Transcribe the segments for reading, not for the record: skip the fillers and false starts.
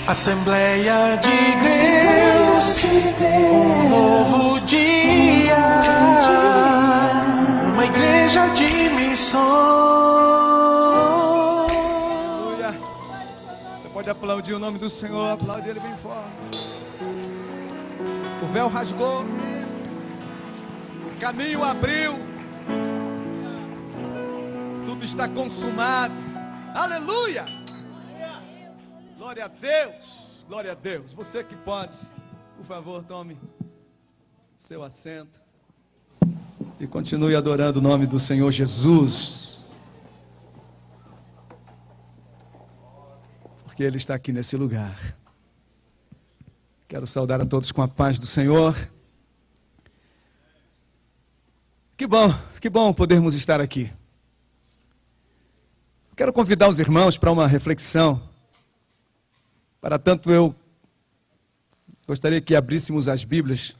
Assembleia de Deus, um novo dia, uma igreja de missões. Aleluia. Você pode aplaudir o nome do Senhor, aplaudir Ele bem forte. O véu rasgou, o caminho abriu, tudo está consumado. Aleluia! Glória a Deus, glória a Deus. Você que pode, por favor, tome seu assento e continue adorando o nome do Senhor Jesus, porque Ele está aqui nesse lugar. Quero saudar a todos com a paz do Senhor. Que bom podermos estar aqui. Quero convidar os irmãos para uma reflexão. Para tanto, eu gostaria que abríssemos as Bíblias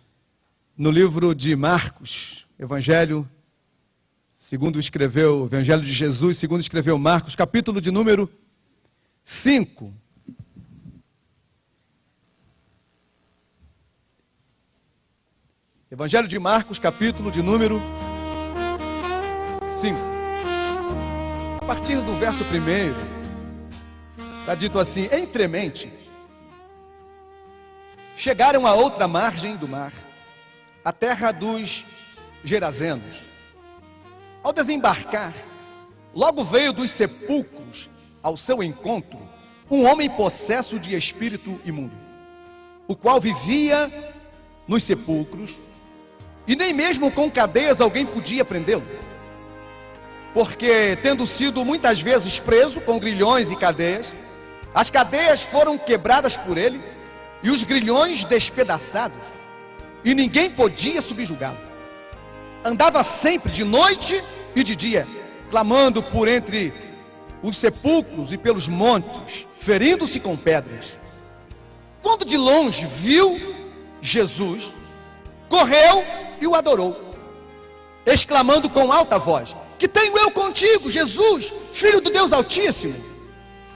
no livro de Marcos, Evangelho de Jesus, segundo escreveu Marcos, capítulo de número 5. Evangelho de Marcos, capítulo de número 5. A partir do verso 1, está dito assim: entremente, chegaram a outra margem do mar, a terra dos Gerazenos. Ao desembarcar, logo veio dos sepulcros ao seu encontro um homem possesso de espírito imundo, o qual vivia nos sepulcros, e nem mesmo com cadeias alguém podia prendê-lo, porque, tendo sido muitas vezes preso com grilhões e cadeias, as cadeias foram quebradas por ele e os grilhões despedaçados, e ninguém podia subjugá-lo. Andava sempre de noite e de dia, clamando por entre os sepulcros e pelos montes, ferindo-se com pedras. Quando de longe viu Jesus, correu e o adorou, exclamando com alta voz: que tenho eu contigo, Jesus, Filho do Deus Altíssimo?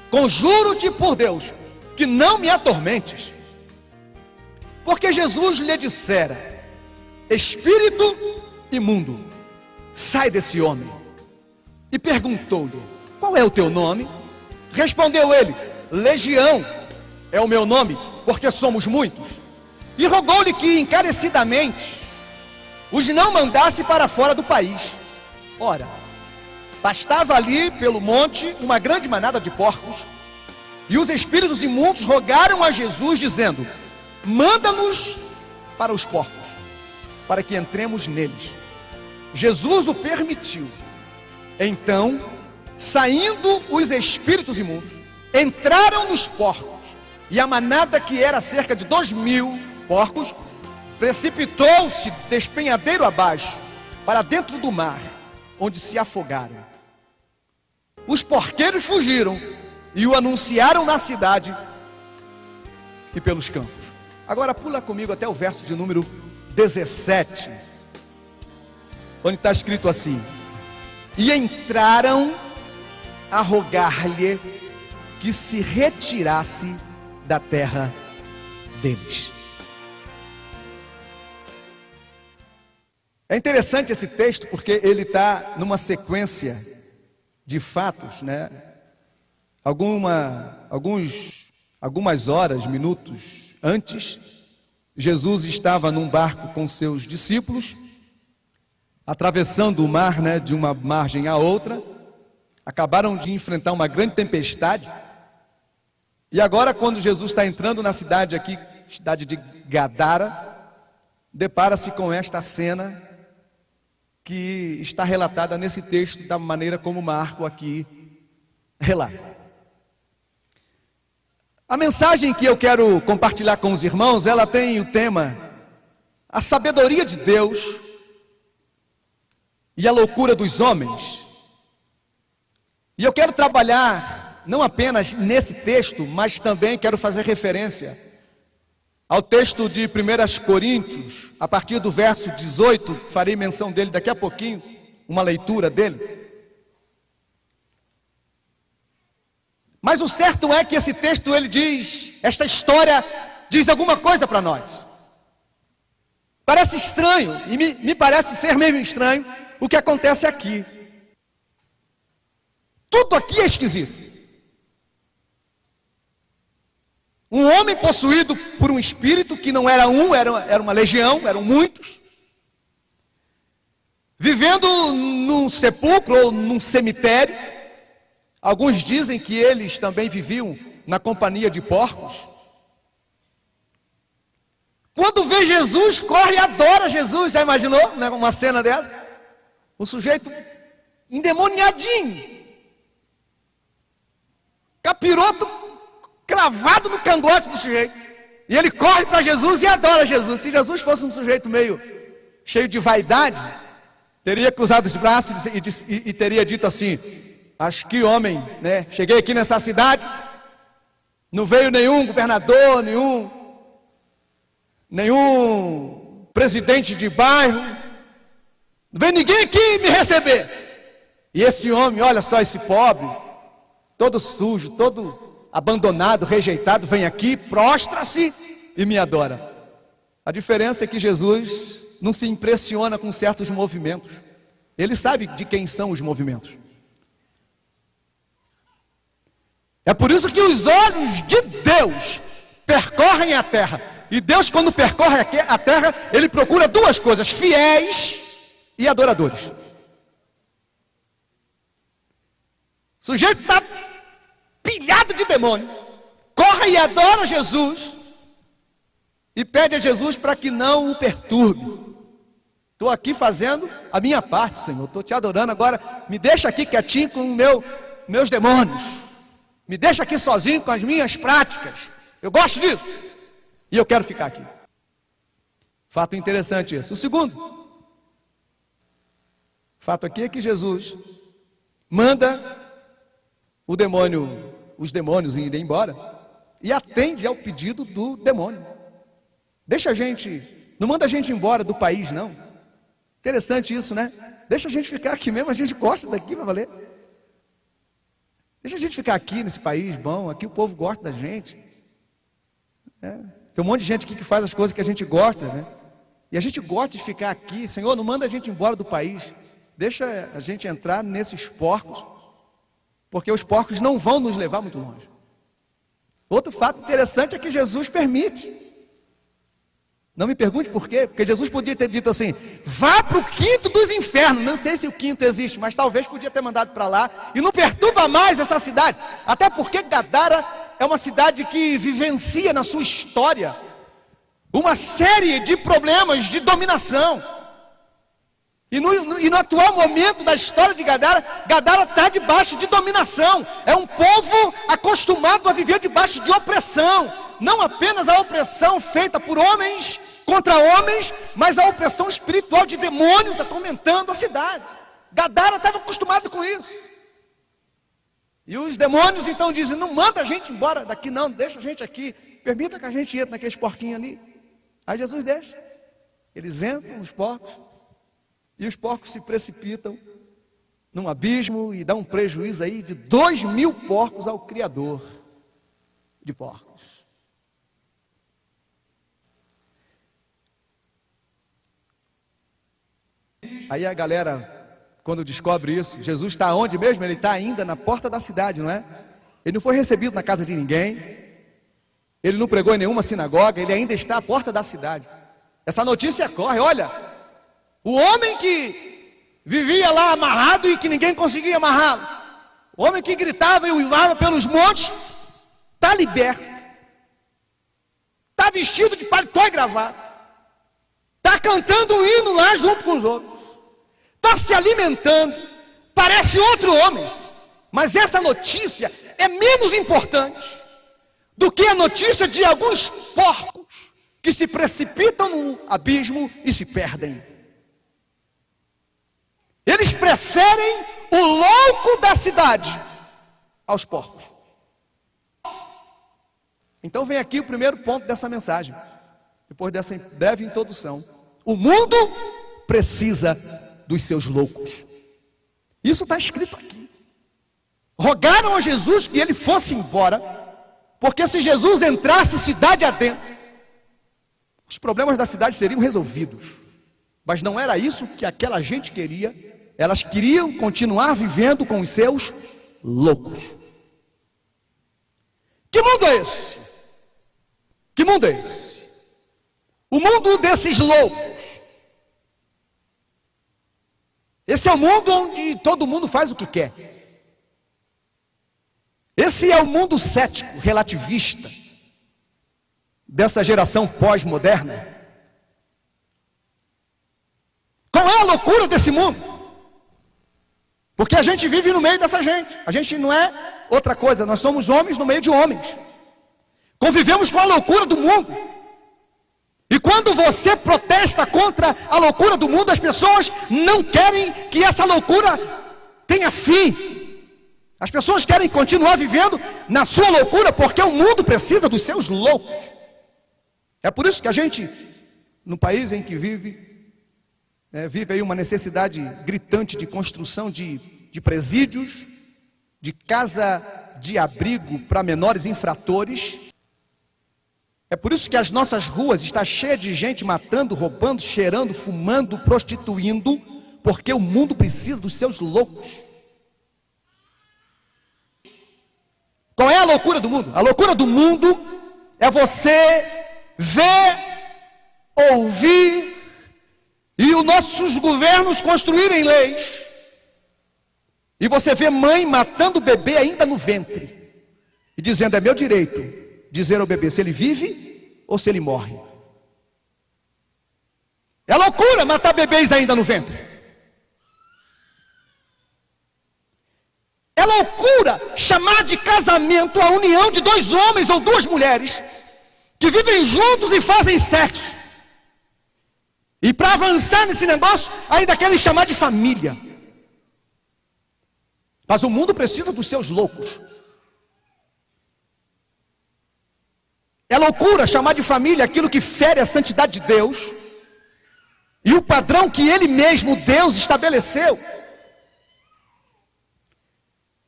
Conjuro-te por Deus, que não me atormentes. Porque Jesus lhe dissera: espírito imundo, sai desse homem. E perguntou-lhe: qual é o teu nome? Respondeu ele: Legião é o meu nome, porque somos muitos. E rogou-lhe que encarecidamente os não mandasse para fora do país. Ora, pastava ali pelo monte uma grande manada de porcos, e os espíritos imundos rogaram a Jesus, dizendo: manda-nos para os porcos, para que entremos neles. Jesus o permitiu. Então, saindo os espíritos imundos, entraram nos porcos, e a manada, que era cerca de 2.000 porcos, precipitou-se despenhadeiro abaixo, para dentro do mar, onde se afogaram. Os porqueiros fugiram e o anunciaram na cidade e pelos campos. Agora pula comigo até o verso de número 17, onde está escrito assim: e entraram a rogar-lhe que se retirasse da terra deles. É interessante esse texto porque ele está numa sequência de fatos, né? Algumas horas, minutos antes, Jesus estava num barco com seus discípulos, atravessando o mar, né, de uma margem à outra. Acabaram de enfrentar uma grande tempestade. E agora, quando Jesus está entrando na cidade aqui, cidade de Gadara, depara-se com esta cena que está relatada nesse texto da maneira como Marco aqui relata. A mensagem que eu quero compartilhar com os irmãos, ela tem o tema: a sabedoria de Deus e a loucura dos homens. E eu quero trabalhar não apenas nesse texto, mas também quero fazer referência ao texto de 1 Coríntios, a partir do verso 18, farei menção dele daqui a pouquinho, uma leitura dele. Mas o certo é que esse texto, ele diz, esta história diz alguma coisa para nós. Parece estranho, e me parece ser meio estranho, o que acontece aqui. Tudo aqui é esquisito. Um homem possuído por um espírito, que não era um, era uma legião, eram muitos, vivendo num sepulcro ou num cemitério. Alguns dizem que eles também viviam na companhia de porcos. Quando vê Jesus, corre e adora Jesus. Já imaginou, né, uma cena dessa? O sujeito endemoniadinho, capiroto cravado no cangote do sujeito, e ele corre para Jesus e adora Jesus. Se Jesus fosse um sujeito meio cheio de vaidade, teria cruzado os braços e teria dito assim: acho que homem, né? Cheguei aqui nessa cidade, não veio nenhum governador, nenhum presidente de bairro, não veio ninguém aqui me receber. E esse homem, olha só, esse pobre, todo sujo, todo abandonado, rejeitado, vem aqui, prostra-se e me adora. A diferença é que Jesus não se impressiona com certos movimentos. Ele sabe de quem são os movimentos. É por isso que os olhos de Deus percorrem a terra. E Deus, quando percorre a terra, Ele procura duas coisas: fiéis e adoradores. O sujeito está pilhado de demônio, corre e adora Jesus, e pede a Jesus para que não o perturbe. Estou aqui fazendo a minha parte, Senhor, estou te adorando, agora me deixa aqui quietinho com meus demônios, me deixa aqui sozinho com as minhas práticas, eu gosto disso, e eu quero ficar aqui. Fato interessante esse. O segundo fato aqui é que Jesus manda os demônios irem embora, e atende ao pedido do demônio. Deixa a gente, não manda a gente embora do país, não. Interessante isso, né? Deixa a gente ficar aqui mesmo, a gente gosta daqui, vai valer. Deixa a gente ficar aqui nesse país bom, aqui o povo gosta da gente. Tem um monte de gente aqui que faz as coisas que a gente gosta, né? E a gente gosta de ficar aqui. Senhor, não manda a gente embora do país. Deixa a gente entrar nesses porcos, porque os porcos não vão nos levar muito longe. Outro fato interessante é que Jesus permite. Não me pergunte por quê, porque Jesus podia ter dito assim: vá para o quinto dos infernos. Não sei se o quinto existe, mas talvez podia ter mandado para lá, e não perturba mais essa cidade. Até porque Gadara é uma cidade que vivencia na sua história uma série de problemas de dominação. E no atual momento da história de Gadara, Gadara está debaixo de dominação. É um povo acostumado a viver debaixo de opressão. Não apenas a opressão feita por homens contra homens, mas a opressão espiritual de demônios atormentando a cidade. Gadara estava acostumado com isso. E os demônios então dizem: não manda a gente embora daqui não, deixa a gente aqui, permita que a gente entre naqueles porquinhos ali. Aí Jesus deixa. Eles entram, os porcos, e os porcos se precipitam num abismo e dá um prejuízo aí de 2.000 porcos ao criador de porcos. Aí a galera, quando descobre isso, Jesus está onde mesmo? Ele está ainda na porta da cidade, não é? Ele não foi recebido na casa de ninguém, ele não pregou em nenhuma sinagoga, ele ainda está à porta da cidade. Essa notícia corre: olha, o homem que vivia lá amarrado e que ninguém conseguia amarrá-lo, o homem que gritava e uivava pelos montes, está liberto, está vestido de paletó e gravata, está cantando um hino lá junto com os outros, está se alimentando, parece outro homem. Mas essa notícia é menos importante do que a notícia de alguns porcos que se precipitam no abismo e se perdem. Eles preferem o louco da cidade aos porcos. Então vem aqui o primeiro ponto dessa mensagem, depois dessa breve introdução. O mundo precisa dos seus loucos. Isso está escrito aqui. rogaram a Jesus que ele fosse embora, porque se Jesus entrasse cidade adentro, os problemas da cidade seriam resolvidos. Mas não era isso que aquela gente queria. Elas queriam continuar vivendo com os seus loucos. Que mundo é esse? Que mundo é esse? O mundo desses loucos. Esse é o mundo onde todo mundo faz o que quer. Esse é o mundo cético, relativista, dessa geração pós-moderna. Qual é a loucura desse mundo? Porque a gente vive no meio dessa gente. A gente não é outra coisa, nós somos homens no meio de homens. Convivemos com a loucura do mundo. E quando você protesta contra a loucura do mundo, as pessoas não querem que essa loucura tenha fim. As pessoas querem continuar vivendo na sua loucura, porque o mundo precisa dos seus loucos. É por isso que a gente, no país em que vive aí uma necessidade gritante de construção de presídios, de casa de abrigo para menores infratores. É por isso que as nossas ruas estão cheias de gente matando, roubando, cheirando, fumando, prostituindo, porque o mundo precisa dos seus loucos. Qual é a loucura do mundo? A loucura do mundo é você ver, ouvir e os nossos governos construírem leis. E você vê mãe matando o bebê ainda no ventre e dizendo: é meu direito dizer ao bebê se ele vive ou se ele morre. É loucura matar bebês ainda no ventre. É loucura chamar de casamento a união de dois homens ou duas mulheres que vivem juntos e fazem sexo. E para avançar nesse negócio, ainda querem chamar de família. Mas o mundo precisa dos seus loucos. É loucura chamar de família aquilo que fere a santidade de Deus e o padrão que Ele mesmo, Deus, estabeleceu.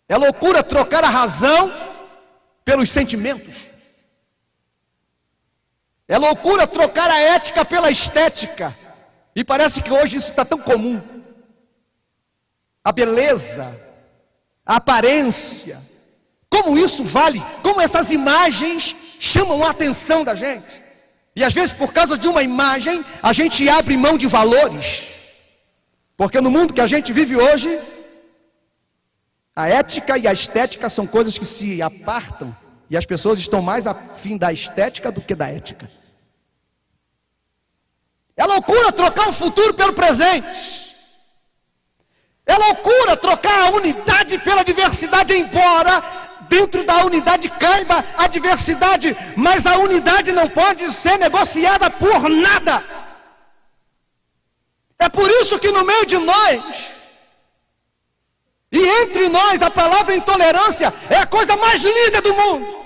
É loucura trocar a razão pelos sentimentos. É loucura trocar a ética pela estética. E parece que hoje isso está tão comum. A beleza, a aparência, como isso vale, como essas imagens chamam a atenção da gente. E às vezes por causa de uma imagem, a gente abre mão de valores. Porque no mundo que a gente vive hoje, a ética e a estética são coisas que se apartam. E as pessoas estão mais afim da estética do que da ética. É loucura trocar o futuro pelo presente. É loucura trocar a unidade pela diversidade, embora dentro da unidade caiba a diversidade, mas a unidade não pode ser negociada por nada. É por isso que no meio de nós e entre nós a palavra intolerância é a coisa mais linda do mundo.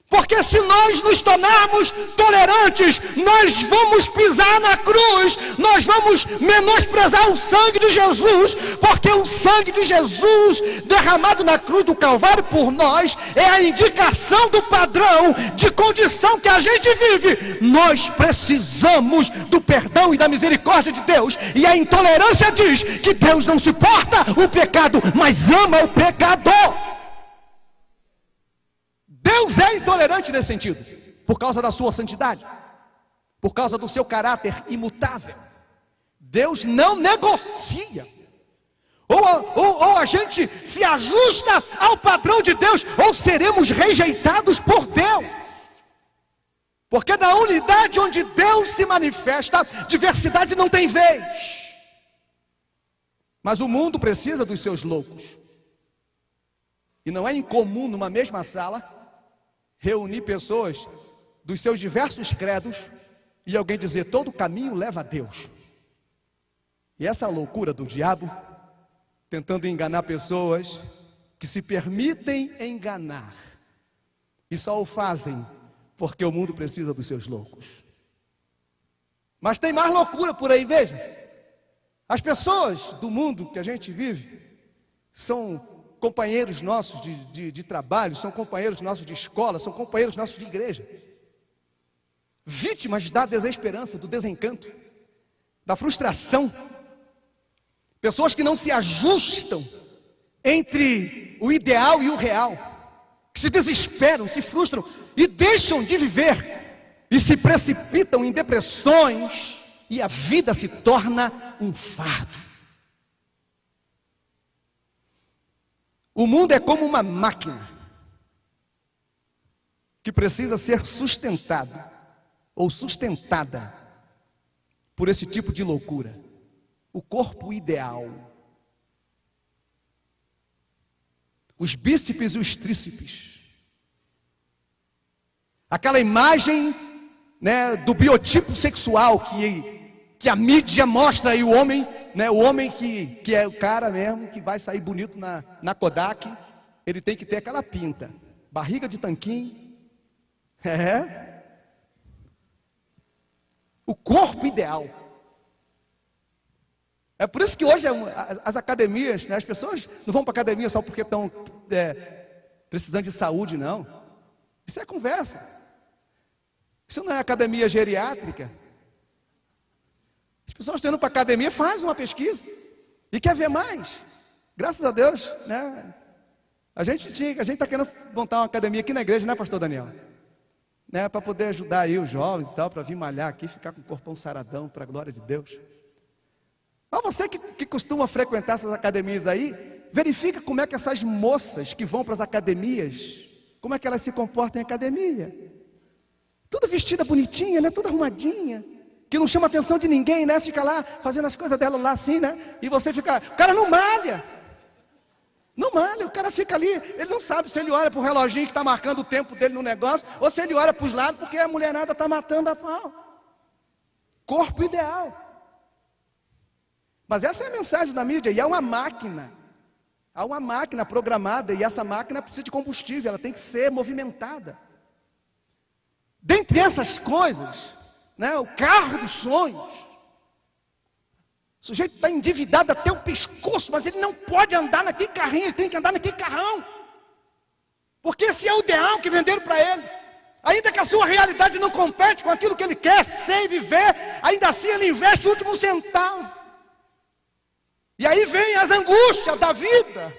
Porque se nós nos tornarmos tolerantes, nós vamos pisar na cruz, nós vamos menosprezar o sangue de Jesus, porque o sangue de Jesus derramado na cruz do Calvário por nós é a indicação do padrão de condição que a gente vive. Nós precisamos do perdão e da misericórdia de Deus, e a intolerância diz que Deus não suporta o pecado, mas ama o pecador. Deus é intolerante nesse sentido, por causa da sua santidade, por causa do seu caráter imutável. Deus não negocia. Ou a gente se ajusta ao padrão de Deus, ou seremos rejeitados por Deus. Porque na unidade onde Deus se manifesta, diversidade não tem vez. Mas o mundo precisa dos seus loucos. E não é incomum numa mesma sala reunir pessoas dos seus diversos credos e alguém dizer: todo caminho leva a Deus. E essa loucura do diabo, tentando enganar pessoas que se permitem enganar e só o fazem porque o mundo precisa dos seus loucos. Mas tem mais loucura por aí, veja. As pessoas do mundo que a gente vive são companheiros nossos de trabalho, são companheiros nossos de escola, são companheiros nossos de igreja. Vítimas da desesperança, do desencanto, da frustração. Pessoas que não se ajustam entre o ideal e o real, que se desesperam, se frustram e deixam de viver, e se precipitam em depressões, e a vida se torna um fardo. O mundo é como uma máquina que precisa ser sustentado ou sustentada por esse tipo de loucura. O corpo ideal, os bíceps e os tríceps, aquela imagem, né, do biotipo sexual que a mídia mostra aí, o homem, né, o homem que é o cara mesmo, que vai sair bonito na Kodak, ele tem que ter aquela pinta, barriga de tanquinho, o corpo ideal. É por isso que hoje as academias, né, as pessoas não vão para a academia só porque estão precisando de saúde, não. Isso é conversa. Isso não é academia geriátrica. As pessoas estão indo para a academia, faz uma pesquisa e quer ver mais. Graças a Deus, né? A gente está querendo montar uma academia aqui na igreja, né, pastor Daniel? Né, para poder ajudar aí os jovens e tal, para vir malhar aqui, ficar com o corpão saradão, para a glória de Deus. Mas você que costuma frequentar essas academias aí, verifica como é que essas moças que vão para as academias, como é que elas se comportam em academia. Tudo vestida bonitinha, né? Tudo arrumadinha, que não chama a atenção de ninguém, né? Fica lá fazendo as coisas dela lá assim, né? E você fica, o cara não malha. Não malha, o cara fica ali, ele não sabe se ele olha para o reloginho que está marcando o tempo dele no negócio, ou se ele olha para os lados porque a mulherada está matando a pau. Corpo ideal. Mas essa é a mensagem da mídia, e há uma máquina programada, e essa máquina precisa de combustível, ela tem que ser movimentada. Dentre essas coisas, né, o carro dos sonhos, o sujeito está endividado até o pescoço, mas ele não pode andar naquele carrinho, ele tem que andar naquele carrão, porque esse é o ideal que venderam para ele. Ainda que a sua realidade não compete com aquilo que ele quer ser e viver, ainda assim ele investe o último centavo. E aí vem as angústias da vida,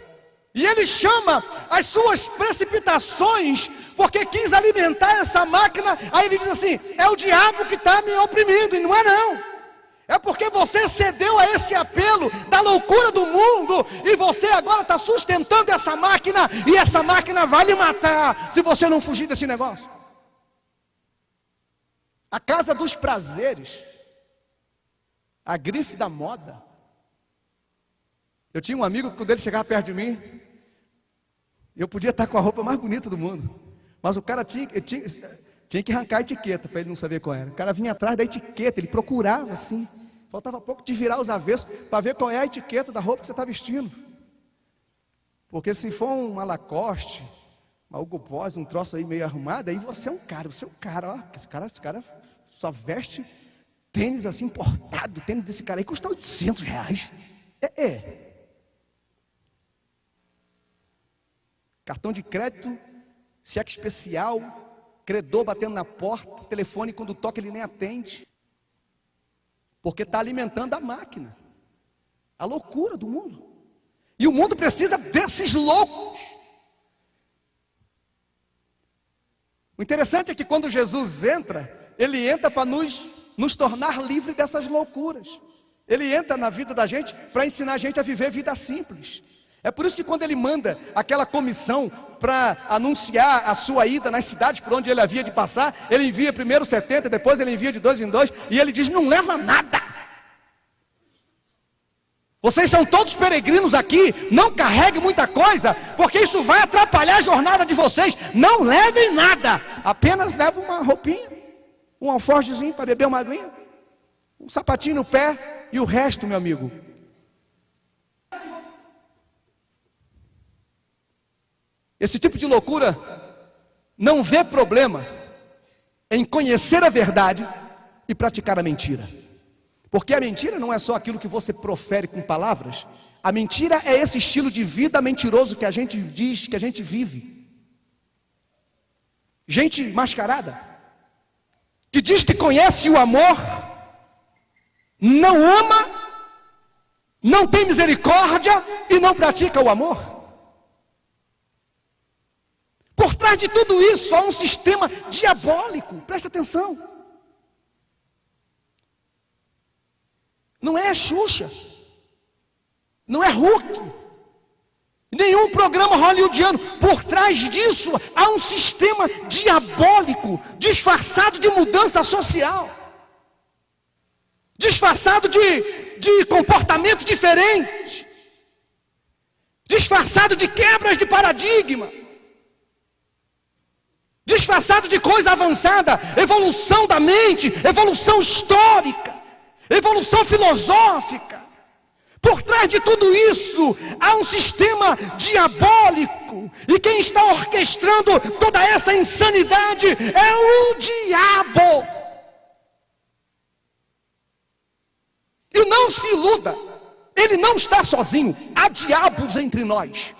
e ele chama as suas precipitações, porque quis alimentar essa máquina. Aí ele diz assim, é o diabo que está me oprimindo, e não é não. É porque você cedeu a esse apelo da loucura do mundo, e você agora está sustentando essa máquina, e essa máquina vai lhe matar, se você não fugir desse negócio. A casa dos prazeres, a grife da moda. Eu tinha um amigo que quando ele chegava perto de mim, eu podia estar com a roupa mais bonita do mundo, mas o cara tinha que arrancar a etiqueta para ele não saber qual era. O cara vinha atrás da etiqueta, ele procurava assim, faltava pouco de virar os avessos para ver qual é a etiqueta da roupa que você está vestindo. Porque se for uma Lacoste, uma Hugo Boss, um troço aí meio arrumado, aí você é um cara, ó, esse cara só veste tênis assim importado, tênis desse cara aí custa R$800. Cartão de crédito, cheque especial, credor batendo na porta, telefone quando toca ele nem atende, porque está alimentando a máquina, a loucura do mundo. E o mundo precisa desses loucos. O interessante é que quando Jesus entra, ele entra para nos tornar livres dessas loucuras. Ele entra na vida da gente para ensinar a gente a viver vida simples. É por isso que quando ele manda aquela comissão para anunciar a sua ida nas cidades por onde ele havia de passar, ele envia primeiro 70, depois ele envia de 2 em 2, e ele diz, não leva nada. Vocês são todos peregrinos aqui, não carreguem muita coisa, porque isso vai atrapalhar a jornada de vocês. Não levem nada, apenas levem uma roupinha, um alforjezinho para beber uma aguinha, um sapatinho no pé, e o resto, meu amigo, esse tipo de loucura não vê problema em conhecer a verdade e praticar a mentira. Porque a mentira não é só aquilo que você profere com palavras. A mentira é esse estilo de vida mentiroso que a gente diz, que a gente vive. Gente mascarada, que diz que conhece o amor, não ama, não tem misericórdia e não pratica o amor. Por trás de tudo isso há um sistema diabólico, presta atenção. Não é Xuxa, não é Hulk, nenhum programa hollywoodiano. Por trás disso há um sistema diabólico, disfarçado de mudança social, disfarçado de comportamento diferente, disfarçado de quebras de paradigma, disfarçado de coisa avançada, evolução da mente, evolução histórica, evolução filosófica. Por trás de tudo isso há um sistema diabólico, e quem está orquestrando toda essa insanidade é o diabo. E não se iluda, ele não está sozinho, há diabos entre nós.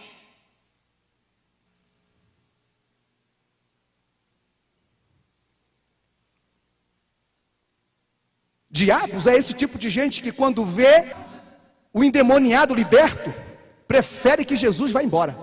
Diabos é esse tipo de gente que quando vê o endemoniado liberto, prefere que Jesus vá embora.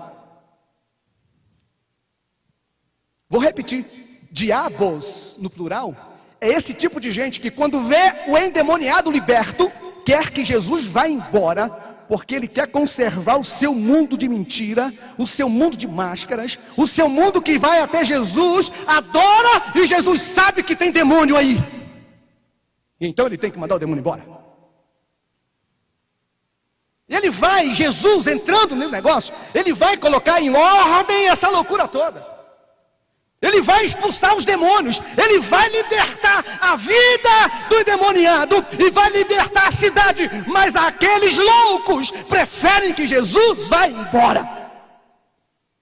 Vou repetir, diabos no plural, é esse tipo de gente que quando vê o endemoniado liberto, quer que Jesus vá embora, porque ele quer conservar o seu mundo de mentira, o seu mundo de máscaras, o seu mundo que vai até Jesus, adora, e Jesus sabe que tem demônio aí. Então ele tem que mandar o demônio embora. Ele vai, Jesus entrando no negócio, ele vai colocar em ordem essa loucura toda. Ele vai expulsar os demônios, ele vai libertar a vida do endemoniado e vai libertar a cidade. Mas aqueles loucos preferem que Jesus vá embora.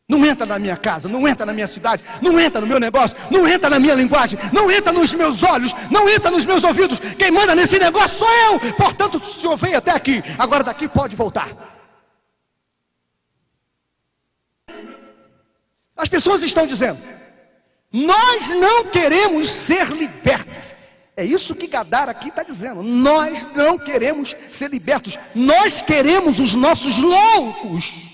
Não entra na minha casa, não entra na minha cidade, não entra no meu negócio, não entra na minha linguagem, não entra nos meus olhos, não entra nos meus ouvidos. Quem manda nesse negócio sou eu. Portanto, o senhor veio até aqui, agora daqui pode voltar. As pessoas estão dizendo: nós não queremos ser libertos. É isso que Gadara aqui está dizendo. Nós não queremos ser libertos, nós queremos os nossos loucos.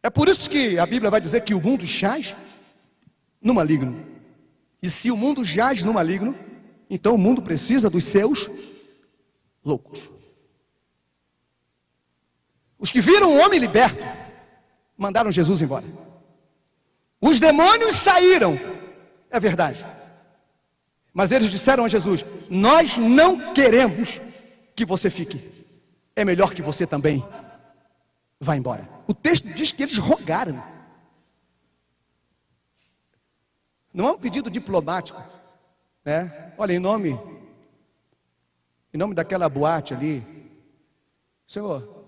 É por isso que a Bíblia vai dizer que o mundo jaz no maligno. E se o mundo jaz no maligno, então o mundo precisa dos seus loucos. Os que viram o homem liberto mandaram Jesus embora. Os demônios saíram, é verdade. Mas eles disseram a Jesus: nós não queremos que você fique. É melhor que você também vá embora. O texto diz que eles rogaram. Não é um pedido diplomático, né? Olha, em nome daquela boate ali, Senhor,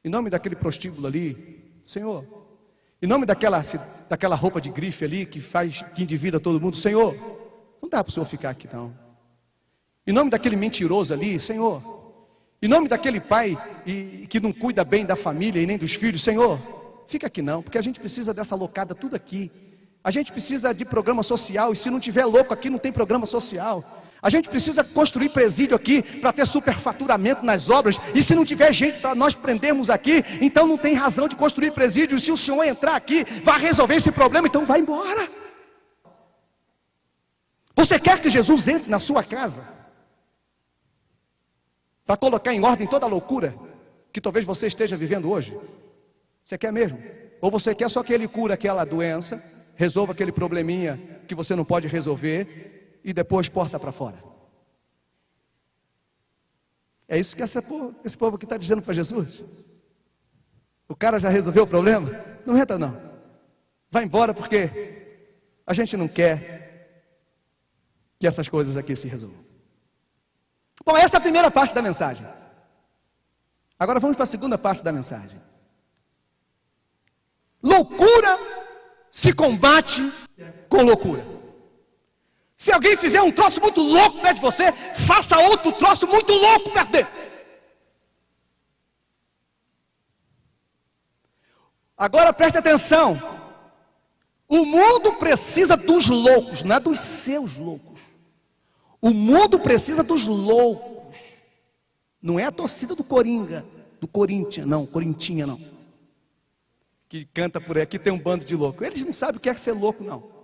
em nome daquele prostíbulo ali, Senhor, em nome daquela roupa de grife ali que endivida todo mundo, Senhor, não dá para o Senhor ficar aqui não. Em nome daquele mentiroso ali, Senhor, em nome daquele pai que não cuida bem da família e nem dos filhos, Senhor, fica aqui não, porque a gente precisa dessa loucada tudo aqui. A gente precisa de programa social, e se não tiver louco aqui não tem programa social. A gente precisa construir presídio aqui para ter superfaturamento nas obras, e se não tiver gente para nós prendermos aqui, então não tem razão de construir presídio. E se o senhor entrar aqui, vai resolver esse problema, então vai embora. Você quer que Jesus entre na sua casa para colocar em ordem toda a loucura que talvez você esteja vivendo hoje? Você quer mesmo? Ou você quer só que Ele cure aquela doença, resolva aquele probleminha que você não pode resolver e depois porta para fora? É isso que esse povo aqui está dizendo para Jesus. O cara já resolveu o problema? Não entra não, vai embora, porque a gente não quer que essas coisas aqui se resolvam. Bom, essa é a primeira parte da mensagem. Agora vamos para a segunda parte da mensagem. Loucura se combate com loucura. Se alguém fizer um troço muito louco perto de você, faça outro troço muito louco perto dele. Agora preste atenção. O mundo precisa dos loucos, não é dos seus loucos. O mundo precisa dos loucos. Não é a torcida do Coringa, do Corinthians, não, Corintinha não. Que canta por aí, aqui tem um bando de loucos. Eles não sabem o que é ser louco, não.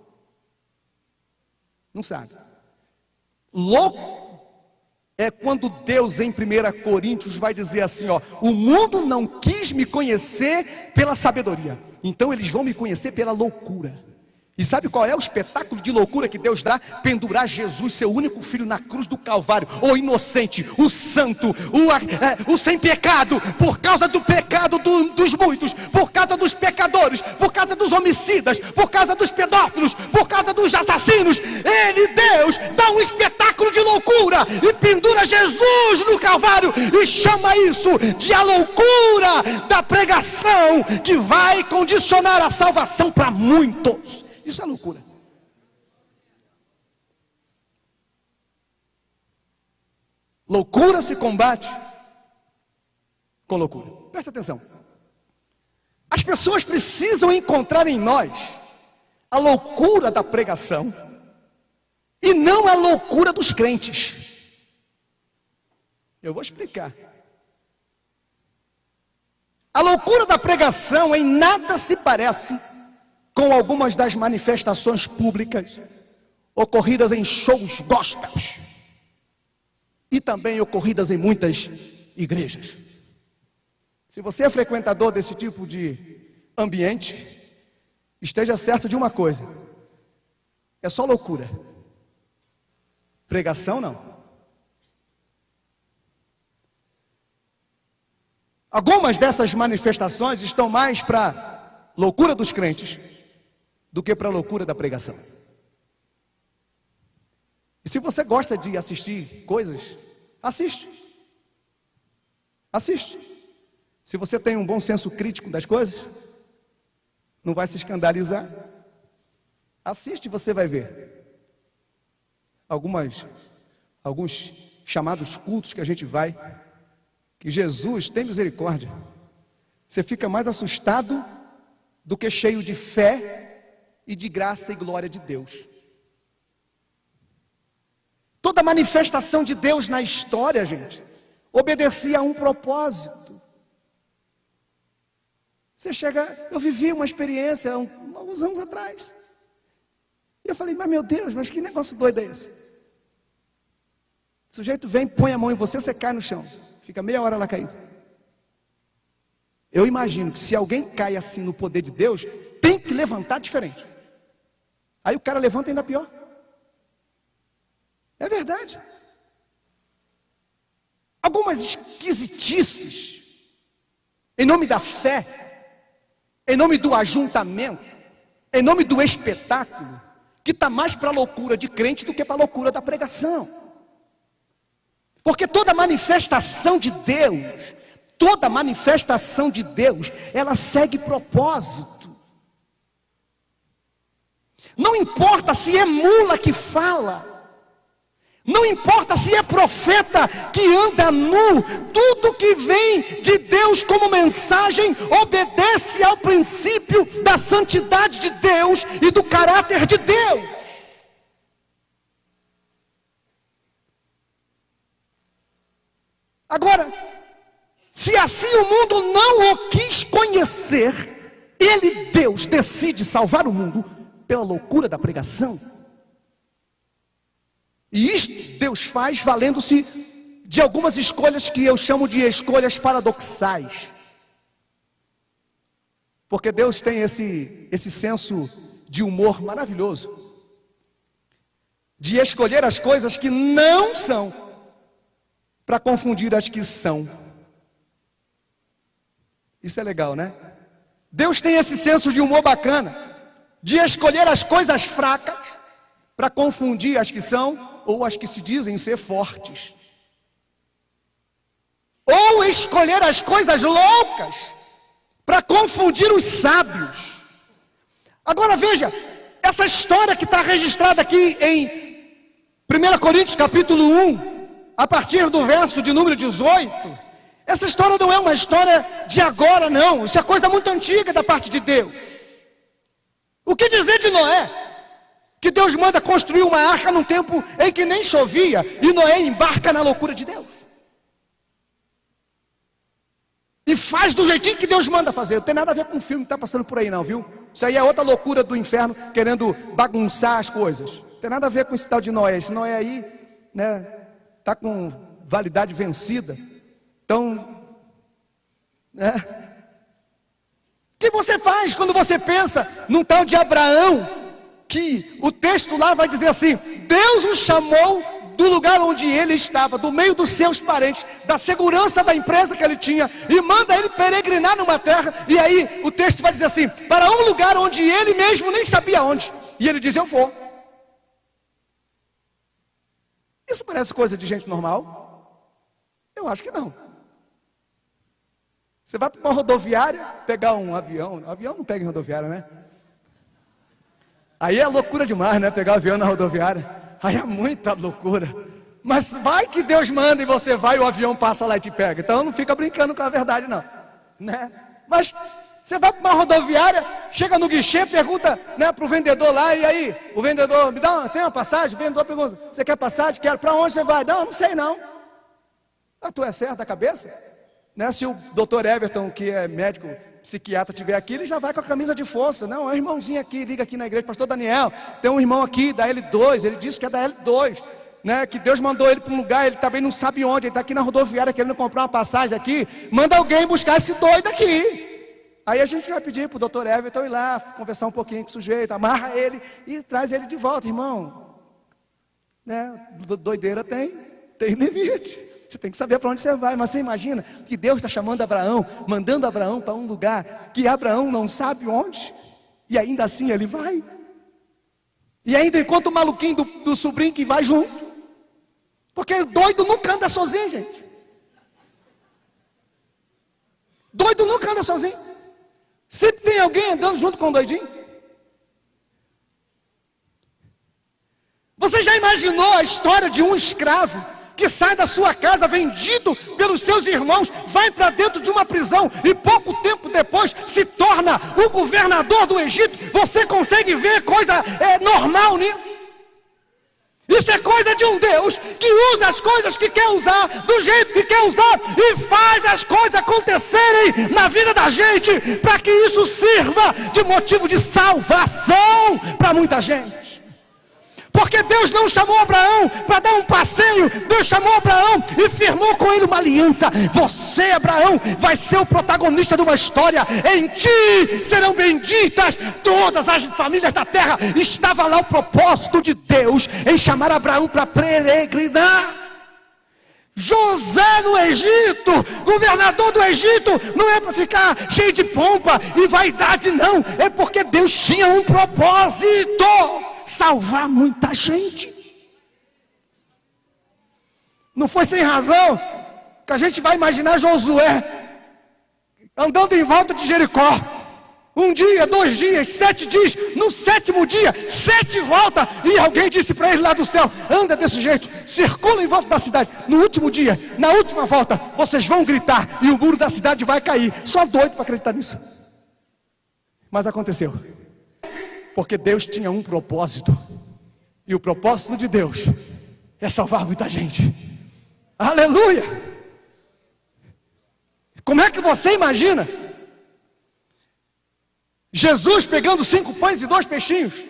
Não sabem. Louco é quando Deus em 1 Coríntios vai dizer assim, ó: o mundo não quis me conhecer pela sabedoria, então eles vão me conhecer pela loucura. E sabe qual é o espetáculo de loucura que Deus dá? Pendurar Jesus, seu único filho, na cruz do Calvário. O inocente, o santo, o sem pecado, por causa do pecado dos muitos, por causa dos pecadores, por causa dos homicidas, por causa dos pedófilos, por causa dos assassinos. Ele, Deus, dá um espetáculo de loucura e pendura Jesus no Calvário e chama isso de a loucura da pregação, que vai condicionar a salvação para muitos. Isso é loucura. Loucura se combate com loucura. Presta atenção. As pessoas precisam encontrar em nós a loucura da pregação e não a loucura dos crentes. Eu vou explicar. A loucura da pregação em nada se parece com algumas das manifestações públicas ocorridas em shows gospels e também ocorridas em muitas igrejas. Se você é frequentador desse tipo de ambiente, esteja certo de uma coisa: é só loucura. Pregação não. Algumas dessas manifestações estão mais para loucura dos crentes do que para a loucura da pregação. E se você gosta de assistir coisas, assiste. Assiste. Se você tem um bom senso crítico das coisas, não vai se escandalizar. Assiste e você vai ver. Alguns chamados cultos que a gente vai, que Jesus tem misericórdia. Você fica mais assustado do que cheio de fé e de graça e glória de Deus. Toda manifestação de Deus na história, gente, obedecia a um propósito. Você chega, eu vivi uma experiência alguns anos atrás. E eu falei, mas meu Deus, mas que negócio doido é esse? O sujeito vem, põe a mão em você, você cai no chão. Fica meia hora lá caído. Eu imagino que se alguém cai assim no poder de Deus, tem que levantar diferente. Aí o cara levanta ainda pior. É verdade. Algumas esquisitices, em nome da fé, em nome do ajuntamento, em nome do espetáculo, que está mais para a loucura de crente do que para a loucura da pregação. Porque toda manifestação de Deus, ela segue propósito. Não importa se é mula que fala, não importa se é profeta que anda nu, tudo que vem de Deus como mensagem obedece ao princípio da santidade de Deus e do caráter de Deus. Agora, se assim o mundo não o quis conhecer, ele, Deus, decide salvar o mundo pela loucura da pregação. E isto Deus faz valendo-se de algumas escolhas que eu chamo de escolhas paradoxais. Porque Deus tem esse senso de humor maravilhoso, de escolher as coisas que não são, para confundir as que são. Isso é legal, né? Deus tem esse senso de humor bacana, de escolher as coisas fracas para confundir as que são ou as que se dizem ser fortes. Ou escolher as coisas loucas para confundir os sábios. Agora veja, essa história que está registrada aqui em 1 Coríntios capítulo 1, a partir do verso de número 18, essa história não é uma história de agora não, isso é coisa muito antiga da parte de Deus. O que dizer de Noé? Que Deus manda construir uma arca num tempo em que nem chovia, e Noé embarca na loucura de Deus. E faz do jeitinho que Deus manda fazer. Não tem nada a ver com o filme que está passando por aí não, viu? Isso aí é outra loucura do inferno, querendo bagunçar as coisas. Não tem nada a ver com esse tal de Noé. Esse Noé aí, né, está com validade vencida. Então, né? O que você faz quando você pensa num tal de Abraão, que o texto lá vai dizer assim: Deus o chamou do lugar onde ele estava, do meio dos seus parentes, da segurança da empresa que ele tinha, e manda ele peregrinar numa terra, e aí o texto vai dizer assim, para um lugar onde ele mesmo nem sabia onde, e ele diz: eu vou. Isso parece coisa de gente normal? Eu acho que não. Você vai para uma rodoviária, pegar um avião não pega em rodoviária, né? Aí é loucura demais, né? Pegar o avião na rodoviária, aí é muita loucura. Mas vai que Deus manda e você vai e o avião passa lá e te pega. Então não fica brincando com a verdade não, né? Mas você vai para uma rodoviária, chega no guichê, pergunta, né, para o vendedor lá, e aí o vendedor, tem uma passagem? O vendedor pergunta: você quer passagem? Quero. Para onde você vai? Não sei não. Ah, tu é certo da cabeça? Né? Se o doutor Everton, que é médico psiquiatra, estiver aqui, ele já vai com a camisa de força. Não, é um irmãozinho aqui, liga aqui na igreja, pastor Daniel, tem um irmão aqui da L2, ele disse que é da L2, né, que Deus mandou ele para um lugar, ele também não sabe onde, ele está aqui na rodoviária querendo comprar uma passagem aqui, manda alguém buscar esse doido aqui. Aí a gente vai pedir para o doutor Everton ir lá, conversar um pouquinho com o sujeito, amarra ele e traz ele de volta, irmão. Né, doideira tem limite. Você tem que saber para onde você vai. Mas você imagina que Deus está chamando Abraão, mandando Abraão para um lugar que Abraão não sabe onde, e ainda assim ele vai. E ainda enquanto o maluquinho do sobrinho que vai junto, porque doido nunca anda sozinho, gente. Doido nunca anda sozinho. Sempre tem alguém andando junto com o doidinho. Você já imaginou a história de um escravo que sai da sua casa vendido pelos seus irmãos, vai para dentro de uma prisão e pouco tempo depois se torna o governador do Egito? Você consegue ver coisa normal nisso? Isso é coisa de um Deus que usa as coisas que quer usar, do jeito que quer usar, e faz as coisas acontecerem na vida da gente, para que isso sirva de motivo de salvação para muita gente. Porque Deus não chamou Abraão para dar um passeio, Deus chamou Abraão e firmou com ele uma aliança. Você, Abraão, vai ser o protagonista de uma história. Em ti serão benditas todas as famílias da terra. Estava lá o propósito de Deus em chamar Abraão para peregrinar. José no Egito, governador do Egito, não é para ficar cheio de pompa e vaidade não, é porque Deus tinha um propósito: salvar muita gente. Não foi sem razão que a gente vai imaginar Josué andando em volta de Jericó, 1 dia, 2 dias, 7 dias, no 7º dia, 7 voltas, e alguém disse para ele lá do céu: anda desse jeito, circula em volta da cidade. No último dia, na última volta, vocês vão gritar e o muro da cidade vai cair. Só doido para acreditar nisso. Mas aconteceu, porque Deus tinha um propósito, e o propósito de Deus é salvar muita gente. Aleluia! Como é que você imagina Jesus pegando 5 pães e 2 peixinhos?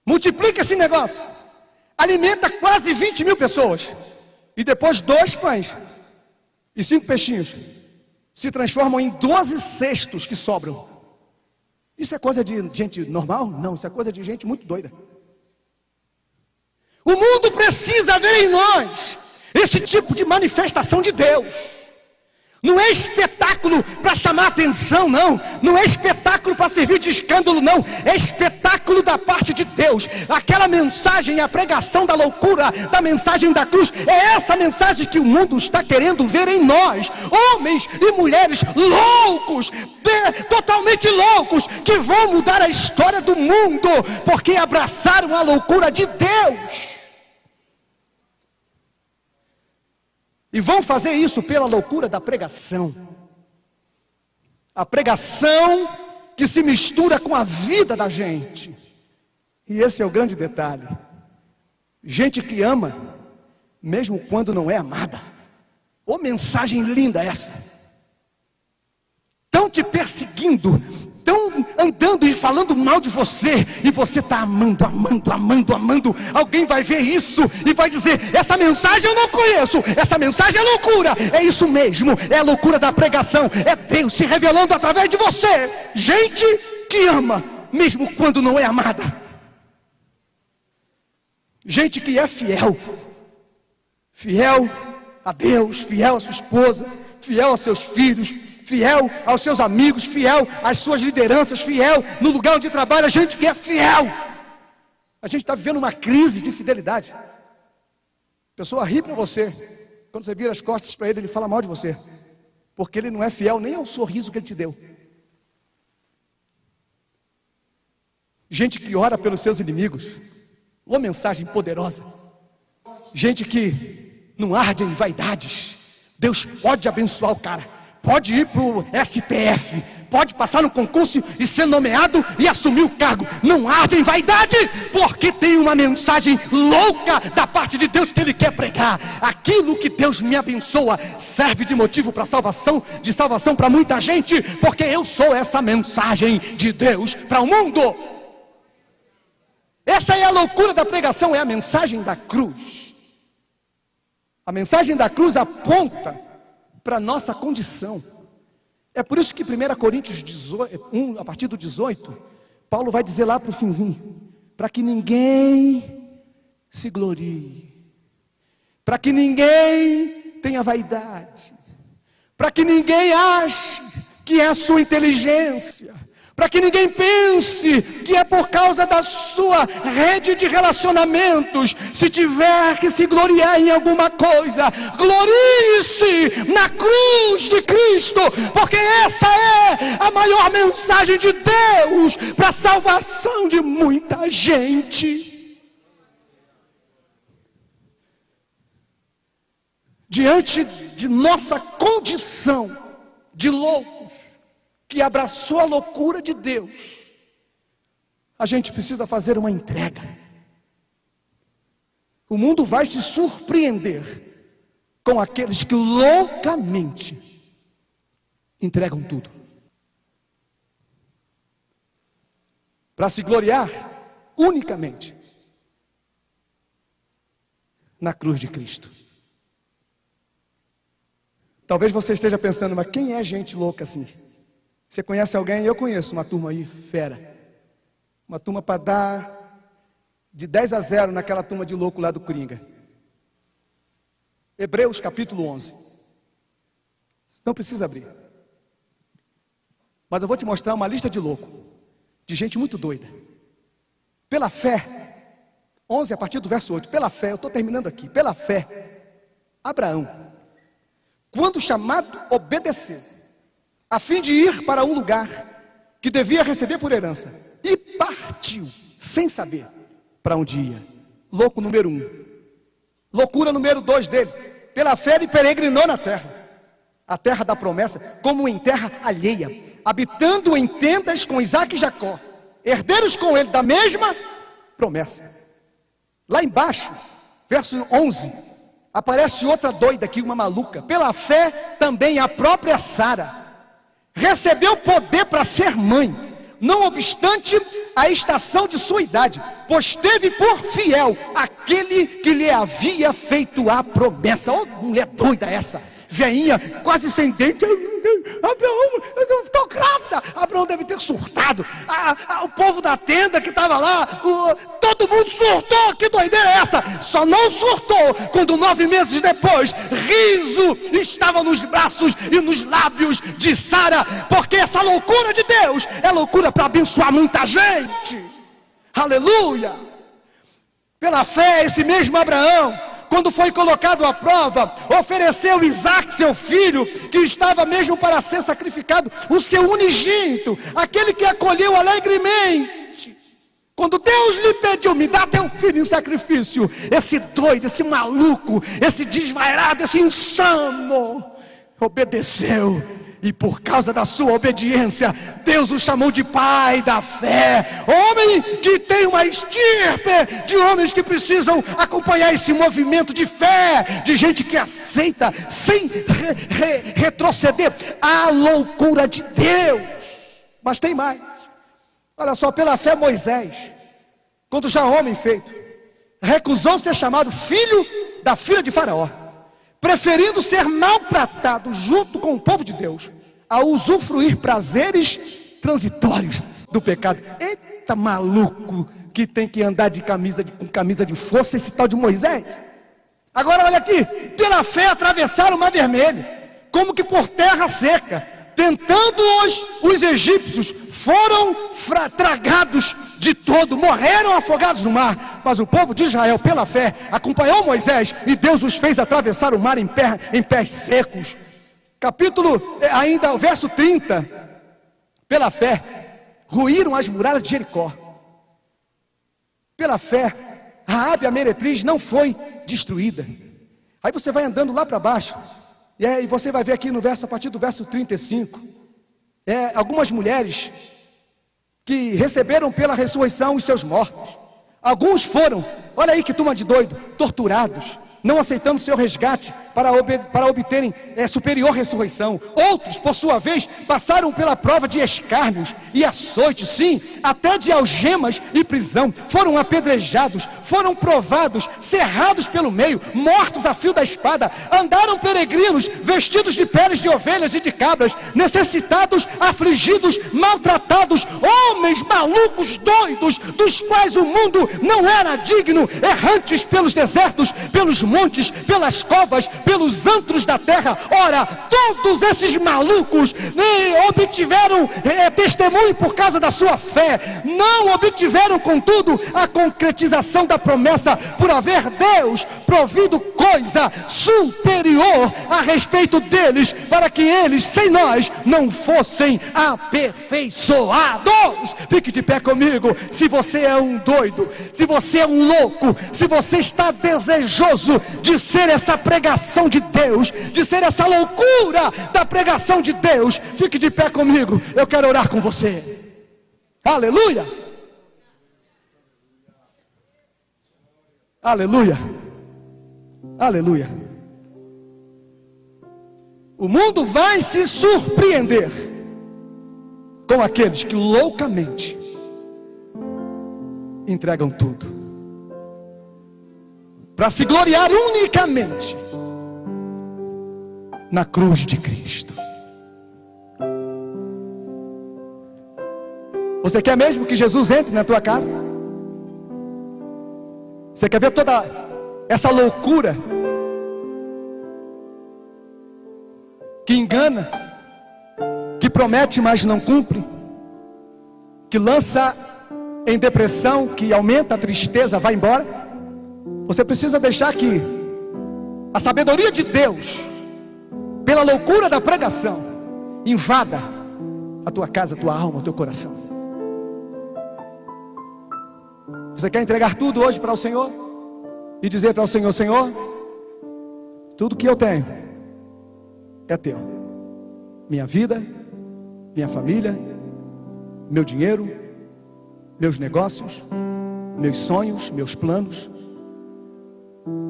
Multiplica esse negócio, alimenta quase 20 mil pessoas, e depois 2 pães e 5 peixinhos se transformam em 12 cestos que sobram. Isso é coisa de gente normal? Não, isso é coisa de gente muito doida. O mundo precisa ver em nós esse tipo de manifestação de Deus. Não é espetáculo para chamar atenção, não. Não é espetáculo para servir de escândalo, não. É espetáculo da parte de Deus. Aquela mensagem, a pregação da loucura, da mensagem da cruz, é essa mensagem que o mundo está querendo ver em nós. Homens e mulheres loucos, totalmente totalmente loucos, que vão mudar a história do mundo, porque abraçaram a loucura de Deus. E vão fazer isso pela loucura da pregação. A pregação que se mistura com a vida da gente. E esse é o grande detalhe. Gente que ama, mesmo quando não é amada. Ô mensagem linda essa. Estão te perseguindo, estão andando e falando mal de você, e você está amando, amando, amando, amando. Alguém vai ver isso e vai dizer: essa mensagem eu não conheço, essa mensagem é loucura. É isso mesmo, é a loucura da pregação, é Deus se revelando através de você. Gente que ama, mesmo quando não é amada. Gente que é fiel, fiel a Deus, fiel à sua esposa, fiel aos seus filhos, fiel aos seus amigos, fiel às suas lideranças, fiel no lugar onde trabalha. Gente que é fiel. A gente está vivendo uma crise de fidelidade. A pessoa ri para você, quando você vira as costas para ele, ele fala mal de você, porque ele não é fiel nem ao sorriso que ele te deu. Gente que ora pelos seus inimigos. Uma mensagem poderosa. Gente que não arde em vaidades. Deus pode abençoar o cara, pode ir para o STF, pode passar no concurso e ser nomeado e assumir o cargo. Não arde em vaidade, porque tem uma mensagem louca da parte de Deus que Ele quer pregar. Aquilo que Deus me abençoa serve de motivo para salvação, de salvação para muita gente, porque eu sou essa mensagem de Deus para o mundo. Essa é a loucura da pregação, é a mensagem da cruz. A mensagem da cruz aponta para a nossa condição. É por isso que 1 Coríntios 1, a partir do 18, Paulo vai dizer lá para o finzinho: para que ninguém se glorie, para que ninguém tenha vaidade, para que ninguém ache que é a sua inteligência, para que ninguém pense que é por causa da sua rede de relacionamentos. Se tiver que se gloriar em alguma coisa, glorie-se na cruz de Cristo, porque essa é a maior mensagem de Deus para a salvação de muita gente. Diante de nossa condição de loucos, que abraçou a loucura de Deus, a gente precisa fazer uma entrega. O mundo vai se surpreender com aqueles que loucamente entregam tudo para se gloriar unicamente na cruz de Cristo. Talvez você esteja pensando: mas quem é gente louca assim? Você conhece alguém? Eu conheço uma turma aí, fera. Uma turma para dar de 10-0 naquela turma de louco lá do Coringa. Hebreus capítulo 11. Não precisa abrir. Mas eu vou te mostrar uma lista de louco, de gente muito doida. Pela fé, 11 a partir do verso 8. Pela fé, eu estou terminando aqui. Pela fé, Abraão, quando chamado, obedeceu, a fim de ir para um lugar que devia receber por herança, e partiu, sem saber para onde ia. Louco número 1. Loucura número 2 dele: pela fé ele peregrinou na terra, a terra da promessa, como em terra alheia, habitando em tendas com Isaque e Jacó, herdeiros com ele da mesma promessa. Lá embaixo, verso 11, aparece outra doida aqui, uma maluca. Pela fé também a própria Sara recebeu poder para ser mãe, não obstante a estação de sua idade, pois teve por fiel aquele que lhe havia feito a promessa. Oh, mulher doida essa, veinha, quase sem dente. Abraão, eu estou grávida. Abraão deve ter surtado. O povo da tenda que estava lá, todo mundo surtou. Que doideira é essa? Só não surtou quando 9 meses depois, riso estava nos braços e nos lábios de Sara, porque essa loucura de Deus é loucura para abençoar muita gente. Aleluia. Pela fé, esse mesmo Abraão, quando foi colocado à prova, ofereceu Isaque, seu filho, que estava mesmo para ser sacrificado, o seu unigênito, aquele que acolheu alegremente. Quando Deus lhe pediu, me dá teu filho em sacrifício, esse doido, esse maluco, esse desvairado, esse insano, obedeceu. E por causa da sua obediência, Deus o chamou de pai da fé. Homem que tem uma estirpe de homens que precisam acompanhar esse movimento de fé, de gente que aceita sem retroceder a loucura de Deus. Mas tem mais. Olha só, pela fé Moisés, quando já homem feito, recusou ser chamado filho da filha de Faraó, preferindo ser maltratado junto com o povo de Deus, a usufruir prazeres transitórios do pecado. Eita maluco, que tem que andar com camisa de força, esse tal de Moisés. Agora olha aqui, pela fé atravessaram o Mar Vermelho, como que por terra seca, tentando os egípcios, foram tragados de todo, morreram afogados no mar. Mas o povo de Israel, pela fé, acompanhou Moisés, e Deus os fez atravessar o mar em pés secos. Ainda o verso 30, pela fé, ruíram as muralhas de Jericó. Pela fé, Raabe a meretriz não foi destruída. Aí você vai andando lá para baixo, e você vai ver aqui no verso, a partir do verso 35, algumas mulheres que receberam pela ressurreição os seus mortos. Alguns foram, olha aí que turma de doido, torturados, não aceitando seu resgate para obterem superior ressurreição. Outros, por sua vez, passaram pela prova de escárnios e açoites, sim, até de algemas e prisão. Foram apedrejados, foram provados, cerrados pelo meio, mortos a fio da espada. Andaram peregrinos, vestidos de peles de ovelhas e de cabras, necessitados, afligidos, maltratados, homens malucos, doidos, dos quais o mundo não era digno, errantes pelos desertos, pelos montes, pelas covas, pelos antros da terra. Ora, todos esses malucos obtiveram testemunho por causa da sua fé. Não obtiveram, contudo, a concretização da promessa, por haver Deus provido coisa superior a respeito deles, para que eles, sem nós, não fossem aperfeiçoados. Fique de pé comigo. Se você é um doido, se você é um louco, se você está desejoso de ser essa pregação de Deus, de ser essa loucura da pregação de Deus, fique de pé comigo, eu quero orar com você. Aleluia, aleluia, aleluia. O mundo vai se surpreender com aqueles que loucamente entregam tudo para se gloriar unicamente na cruz de Cristo. Você quer mesmo que Jesus entre na tua casa? Você quer ver toda essa loucura que engana, que promete mas não cumpre, que lança em depressão, que aumenta a tristeza, vai embora? Você precisa deixar que a sabedoria de Deus, pela loucura da pregação, invada a tua casa, a tua alma, o teu coração. Você quer entregar tudo hoje para o Senhor? E dizer para o Senhor: Senhor, tudo que eu tenho é teu. Minha vida, minha família, meu dinheiro, meus negócios, meus sonhos, meus planos.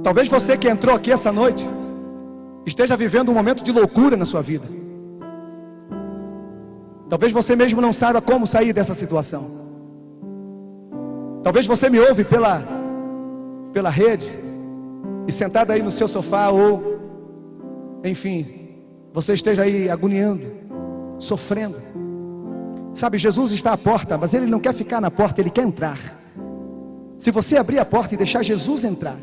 Talvez você que entrou aqui essa noite esteja vivendo um momento de loucura na sua vida. Talvez você mesmo não saiba como sair dessa situação. Talvez você me ouve pela rede e sentado aí no seu sofá, ou enfim, você esteja aí agoniando, sofrendo. Sabe, Jesus está à porta, mas Ele não quer ficar na porta, Ele quer entrar. Se você abrir a porta e deixar Jesus entrar,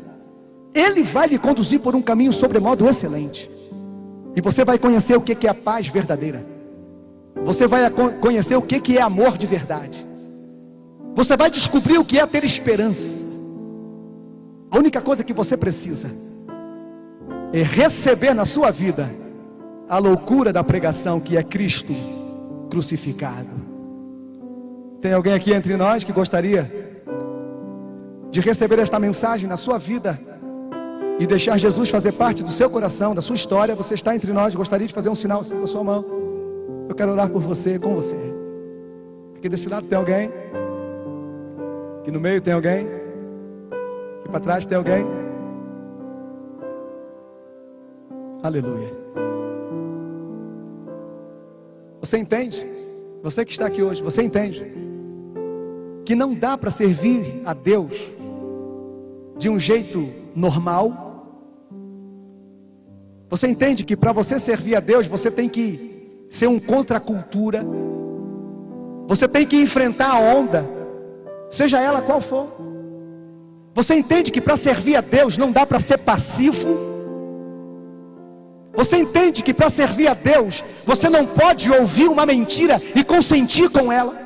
Ele vai lhe conduzir por um caminho sobremodo excelente. E você vai conhecer o que é a paz verdadeira. Você vai conhecer o que é amor de verdade. Você vai descobrir o que é ter esperança. A única coisa que você precisa é receber na sua vida a loucura da pregação, que é Cristo crucificado. Tem alguém aqui entre nós que gostaria de receber esta mensagem na sua vida e deixar Jesus fazer parte do seu coração, da sua história? Você está entre nós, gostaria de fazer um sinal assim com a sua mão? Eu quero orar por você, com você. Aqui desse lado tem alguém, aqui no meio tem alguém, aqui para trás tem alguém. Aleluia. Você entende? Você que está aqui hoje, você entende que não dá para servir a Deus de um jeito normal? Você entende que para você servir a Deus, você tem que ser um contra a cultura, você tem que enfrentar a onda, seja ela qual for. Você entende que para servir a Deus não dá para ser passivo? Você entende que para servir a Deus, você não pode ouvir uma mentira e consentir com ela?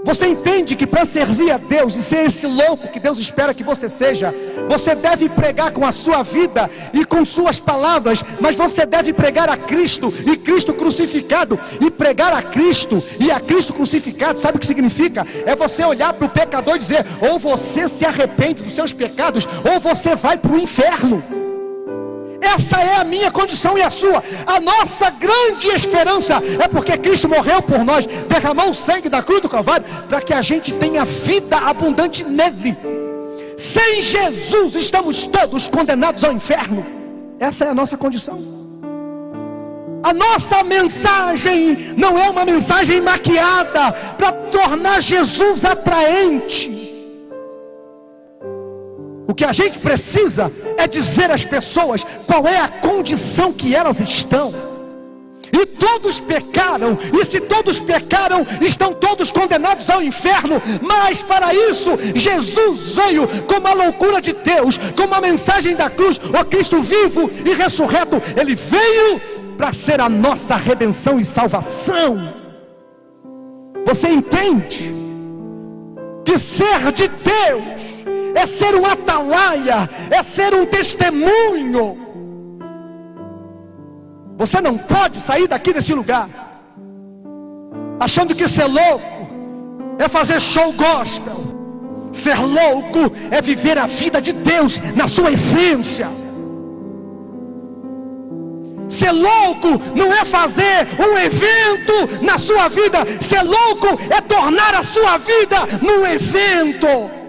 Você entende que para servir a Deus e ser esse louco que Deus espera que você seja, você deve pregar com a sua vida e com suas palavras, mas você deve pregar a Cristo e Cristo crucificado. E pregar a Cristo e a Cristo crucificado, sabe o que significa? É você olhar para o pecador e dizer: ou você se arrepende dos seus pecados, ou você vai para o inferno. Essa é a minha condição e a sua. A nossa grande esperança é porque Cristo morreu por nós, derramou o sangue da cruz do Calvário, para que a gente tenha vida abundante nele. Sem Jesus estamos todos condenados ao inferno. Essa é a nossa condição. A nossa mensagem não é uma mensagem maquiada para tornar Jesus atraente. O que a gente precisa é dizer às pessoas qual é a condição que elas estão. E todos pecaram, e se todos pecaram, estão todos condenados ao inferno. Mas para isso, Jesus veio como a loucura de Deus, como a mensagem da cruz. O Cristo vivo e ressurreto, Ele veio para ser a nossa redenção e salvação. Você entende que ser de Deus é ser um atalaia, é ser um testemunho. Você não pode sair daqui desse lugar achando que ser louco é fazer show gospel. Ser louco é viver a vida de Deus na sua essência. Ser louco não é fazer um evento na sua vida. Ser louco é tornar a sua vida num evento.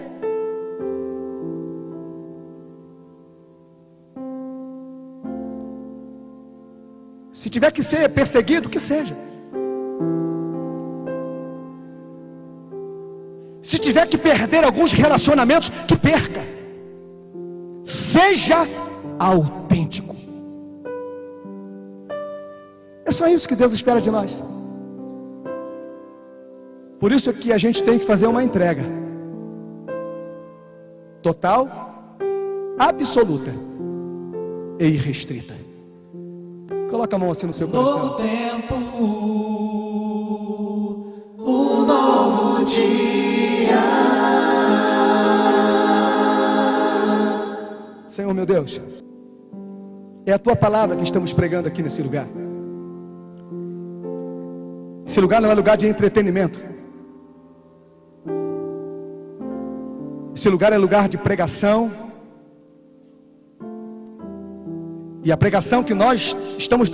Se tiver que ser perseguido, que seja. Se tiver que perder alguns relacionamentos, que perca. Seja autêntico. É só isso que Deus espera de nós. Por isso é que a gente tem que fazer uma entrega total, absoluta e irrestrita. Coloca a mão assim no seu coração. Novo tempo, um novo dia. Senhor meu Deus, é a tua palavra que estamos pregando aqui nesse lugar. Esse lugar não é lugar de entretenimento. Esse lugar é lugar de pregação. E a pregação que nós estamos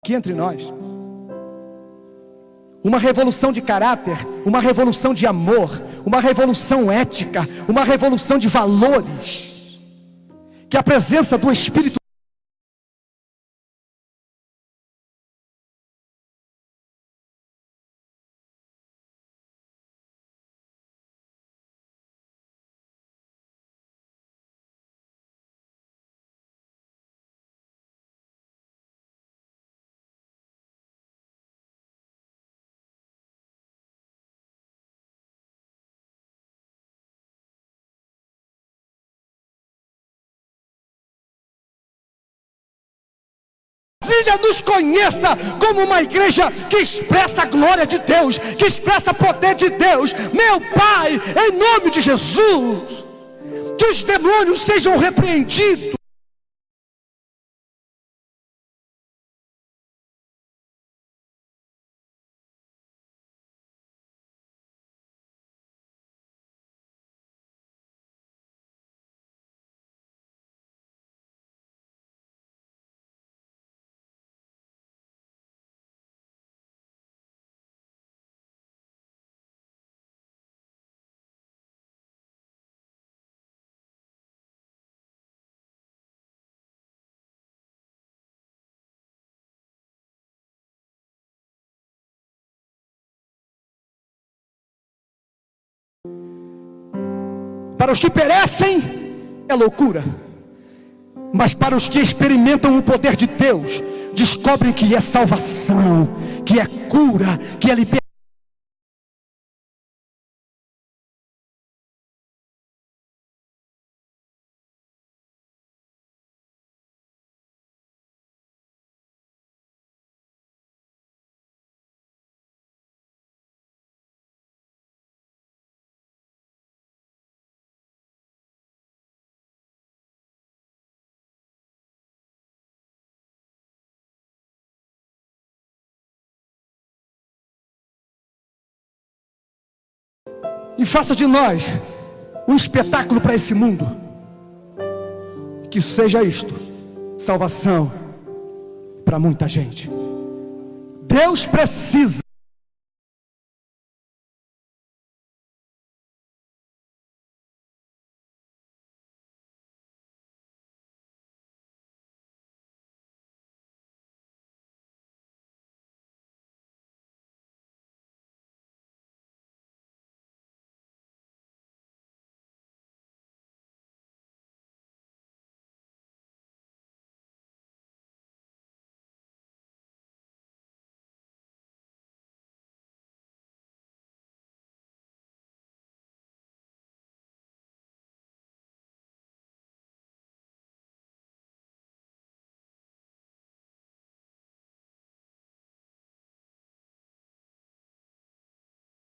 aqui entre nós, uma revolução de caráter, uma revolução de amor, uma revolução ética, uma revolução de valores, que a presença do Espírito família nos conheça como uma igreja que expressa a glória de Deus, que expressa o poder de Deus. Meu Pai, em nome de Jesus, que os demônios sejam repreendidos. Para os que perecem é loucura, mas para os que experimentam o poder de Deus, descobrem que é salvação, que é cura, que é liberdade. E faça de nós um espetáculo para esse mundo. Que seja isto, salvação para muita gente. Deus precisa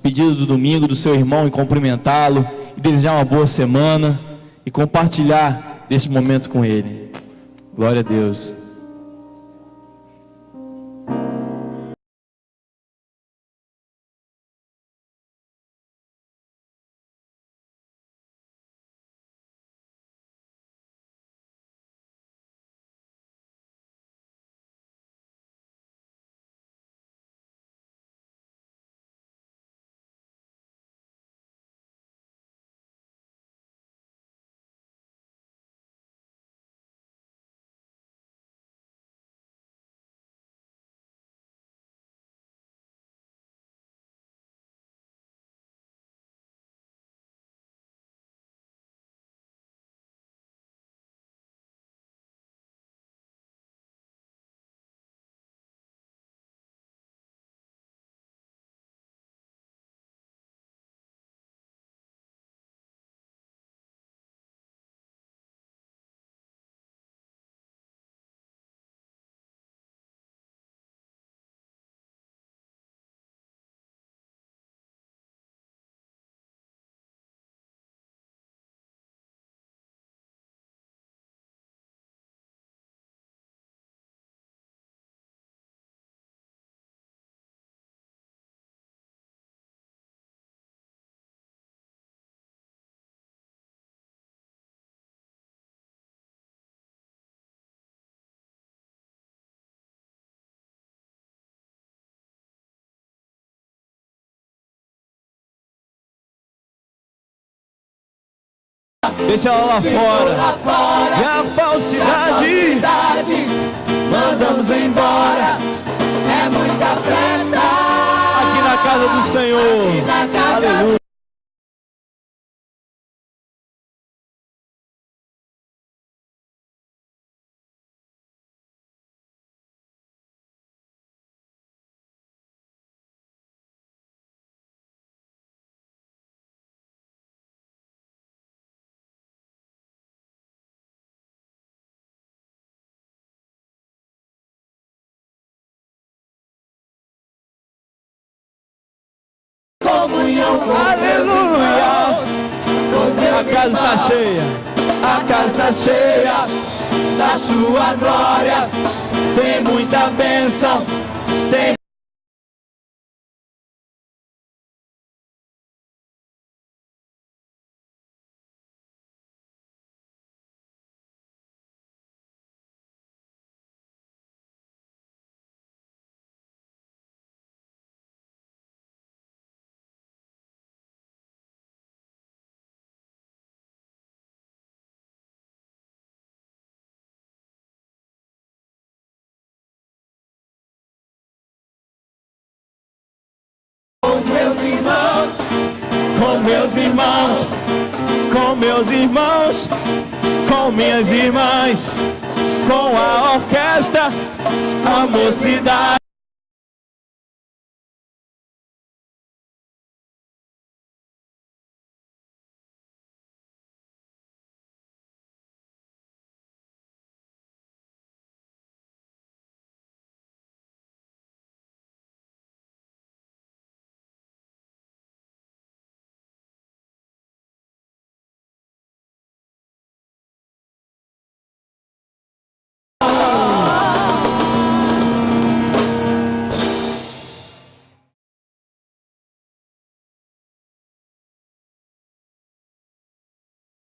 pedido do domingo do seu irmão e cumprimentá-lo e desejar uma boa semana e compartilhar desse momento com ele. Glória a Deus. Deixa ela lá fora. E a falsidade mandamos embora. É muita festa aqui na casa do Senhor. Aleluia. Aleluia. A casa está cheia. A casa está cheia da sua glória. Tem muita bênção. Tem os meus irmãos, com meus irmãos, com meus irmãos, com minhas irmãs, com a orquestra, a mocidade.